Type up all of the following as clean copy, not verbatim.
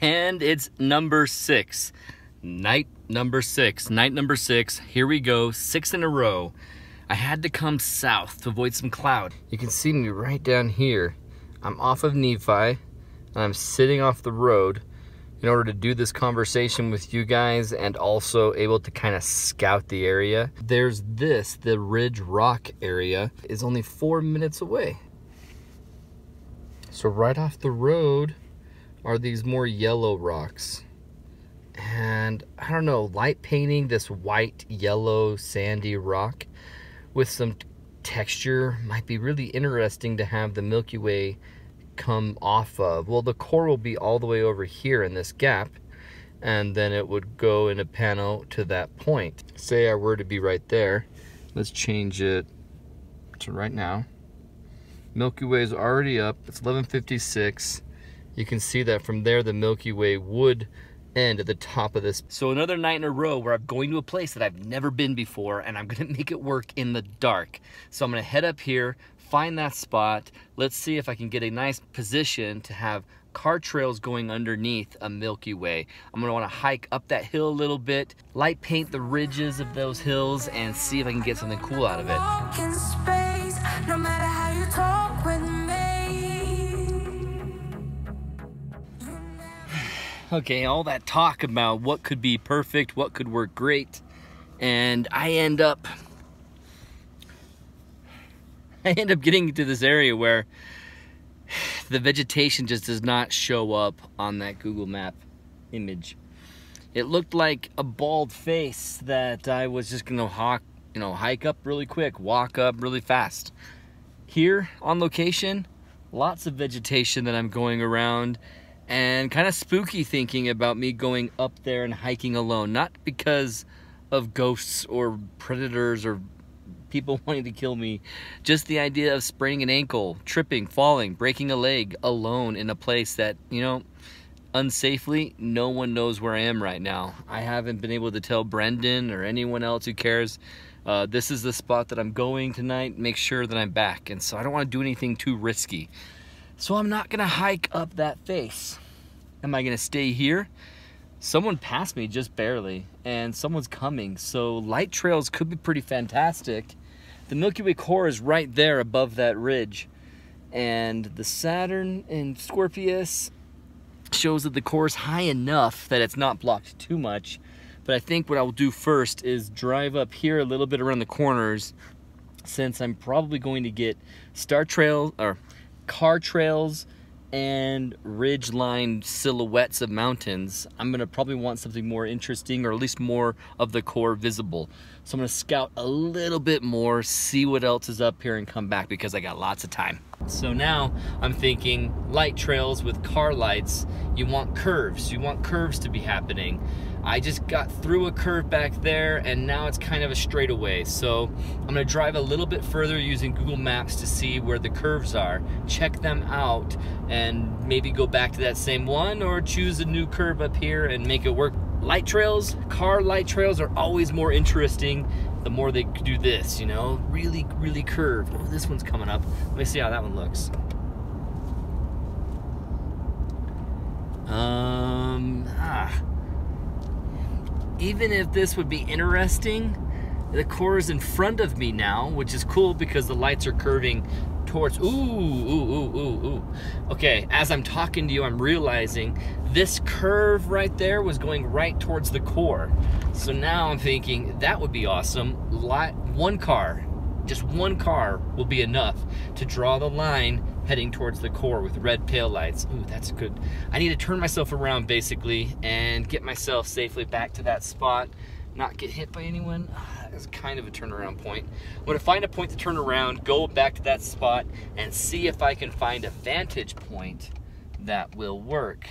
And it's number 6. Night number 6. Night number 6. Here we go. 6 in a row. I had to come south to avoid some cloud. You can see me right down here. I'm off of Nephi, and I'm sitting off the road in order to do this conversation with you guys and also able to kind of scout the area. There's this, the Ridge Rock area is only 4 minutes away. So right off the road are these more yellow rocks. And I don't know, light painting this white, yellow, sandy rock with some texture might be really interesting to have the Milky Way come off of. Well, the core will be all the way over here in this gap, and then it would go in a panel to that point. Say I were to be right there. Let's change it to right now. Milky Way is already up. It's 11:56. You can see that from there the Milky Way would end at the top of this. So another night in a row where I'm going to a place that I've never been before, and I'm gonna make it work in the dark. So I'm gonna head up here, find that spot. Let's see if I can get a nice position to have car trails going underneath a Milky Way. I'm gonna wanna hike up that hill a little bit, light paint the ridges of those hills, and see if I can get something cool out of it. No matter how you talk with me. Okay, all that talk about what could be perfect, what could work great, and I end up getting to this area where the vegetation just does not show up on that Google Map image. It looked like a bald face that I was just gonna hike up really quick, walk up really fast. Here on location, lots of vegetation that I'm going around, and kind of spooky thinking about me going up there and hiking alone. Not because of ghosts or predators or people wanting to kill me, just the idea of spraining an ankle, tripping, falling, breaking a leg alone in a place that, you know, unsafely, no one knows where I am right now. I haven't been able to tell Brendan or anyone else who cares. This is the spot that I'm going tonight, make sure that I'm back. And so I don't want to do anything too risky. So I'm not gonna hike up that face. Am I gonna stay here? Someone passed me just barely, and someone's coming. So light trails could be pretty fantastic. The Milky Way core is right there above that ridge. And the Saturn and Scorpius shows that the core is high enough that it's not blocked too much. But I think what I will do first is drive up here a little bit around the corners, since I'm probably going to get car trails and ridge line silhouettes of mountains. I'm gonna probably want something more interesting, or at least more of the core visible. So I'm gonna scout a little bit more, see what else is up here, and come back because I got lots of time. So now I'm thinking light trails with car lights. You want curves to be happening. I just got through a curve back there, and now it's kind of a straightaway. So I'm gonna drive a little bit further using Google Maps to see where the curves are, check them out, and maybe go back to that same one or choose a new curve up here and make it work. Light trails, car light trails are always more interesting the more they do this, you know, really, really curved. Oh, this one's coming up. Let me see how that one looks. Even if this would be interesting, the core is in front of me now, which is cool because the lights are curving towards, ooh. Okay, as I'm talking to you, I'm realizing this curve right there was going right towards the core. So now I'm thinking that would be awesome. Just one car will be enough to draw the line heading towards the core with red tail lights. Ooh, that's good. I need to turn myself around basically and get myself safely back to that spot, not get hit by anyone. That's kind of a turnaround point. I'm gonna find a point to turn around, go back to that spot, and see if I can find a vantage point that will work.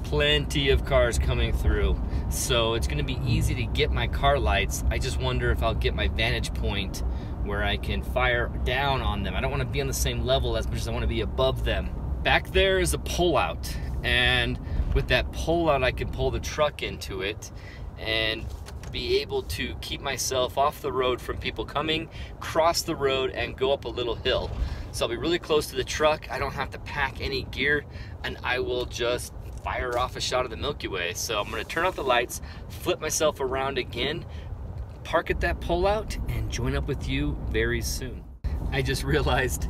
Plenty of cars coming through, so it's gonna be easy to get my car lights. I just wonder if I'll get my vantage point where I can fire down on them. I don't want to be on the same level as much as I want to be above them. Back there is a pullout, and with that pullout I can pull the truck into it and be able to keep myself off the road from people coming, cross the road, and go up a little hill. So I'll be really close to the truck. I don't have to pack any gear, and I will just fire off a shot of the Milky Way. So I'm gonna turn off the lights, flip myself around again, park at that pullout, and join up with you very soon. I just realized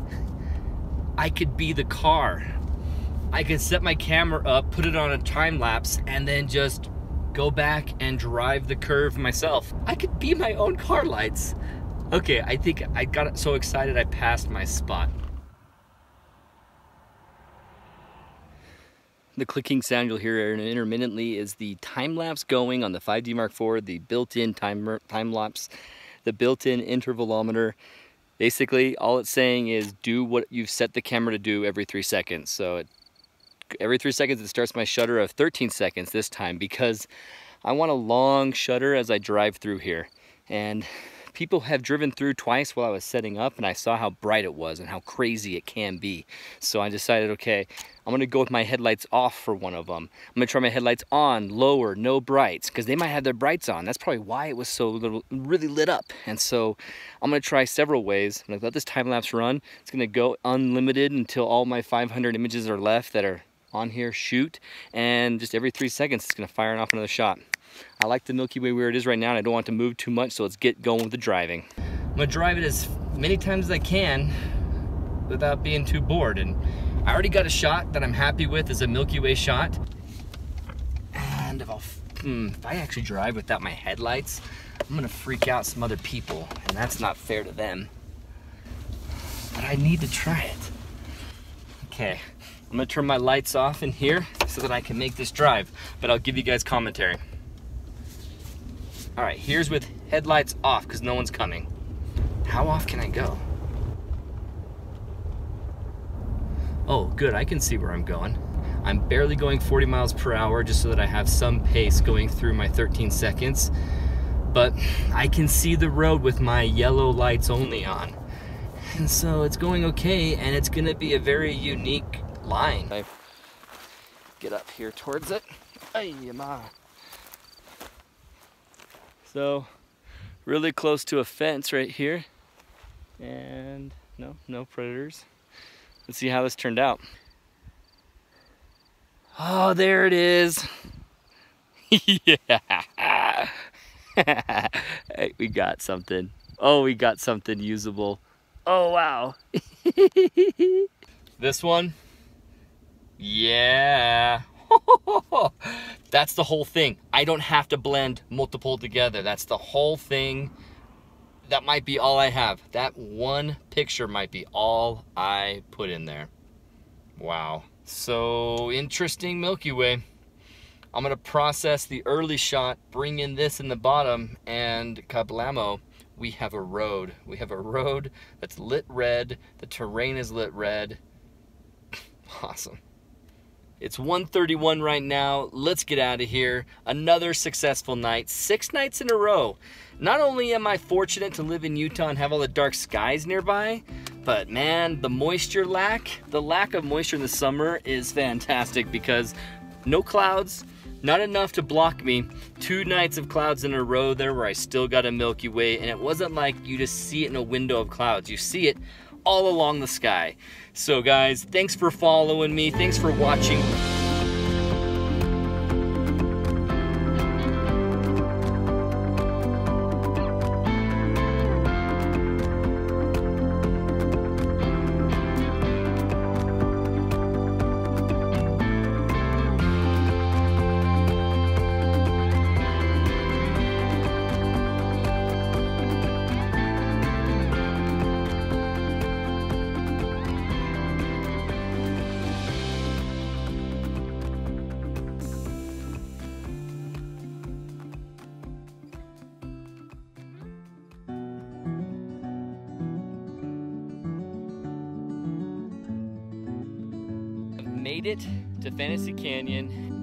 I could be the car. I could set my camera up, put it on a time lapse, and then just go back and drive the curve myself. I could be my own car lights. Okay, I think I got so excited I passed my spot. The clicking sound you'll hear intermittently is the time lapse going on the 5D Mark IV, the built-in time lapse, the built-in intervalometer. Basically, all it's saying is do what you've set the camera to do every 3 seconds. So every 3 seconds it starts my shutter of 13 seconds this time, because I want a long shutter as I drive through here. And people have driven through twice while I was setting up, and I saw how bright it was and how crazy it can be. So I decided, okay, I'm gonna go with my headlights off for one of them. I'm gonna try my headlights on, lower, no brights, because they might have their brights on. That's probably why it was so really lit up. And so I'm gonna try several ways. I'm gonna let this time lapse run. It's gonna go unlimited until all my 500 images are left that are on here, shoot, and just every 3 seconds it's gonna fire off another shot. I like the Milky Way where it is right now, and I don't want it to move too much, so let's get going with the driving. I'm gonna drive it as many times as I can without being too bored. And I already got a shot that I'm happy with, is a Milky Way shot. And if I actually drive without my headlights, I'm gonna freak out some other people, and that's not fair to them. But I need to try it. Okay, I'm gonna turn my lights off in here so that I can make this drive, but I'll give you guys commentary. All right, here's with headlights off because no one's coming. How off can I go? Oh, good, I can see where I'm going. I'm barely going 40 miles per hour just so that I have some pace going through my 13 seconds. But I can see the road with my yellow lights only on. And so it's going okay, and it's gonna be a very unique line. I get up here towards it. So really close to a fence right here, and no predators. Let's see how this turned out. Oh, there it is. Yeah. Hey, we got something. Oh, we got something usable. Oh, wow. This one? Yeah. That's the whole thing. I don't have to blend multiple together. That's the whole thing. That might be all I have. That one picture might be all I put in there. Wow. So interesting Milky Way. I'm gonna process the early shot, bring in this in the bottom, and kablamo. We have a road. We have a road that's lit red. The terrain is lit red. Awesome. It's 1:31 right now. Let's get out of here. Another successful night. 6 nights in a row. Not only am I fortunate to live in Utah and have all the dark skies nearby, but man, the lack of moisture in the summer is fantastic, because no clouds, not enough to block me. 2 nights of clouds in a row there where I still got a Milky Way, and it wasn't like you just see it in a window of clouds. You see it all along the sky. So guys, thanks for following me. Thanks for watching. Made it to Fantasy Canyon,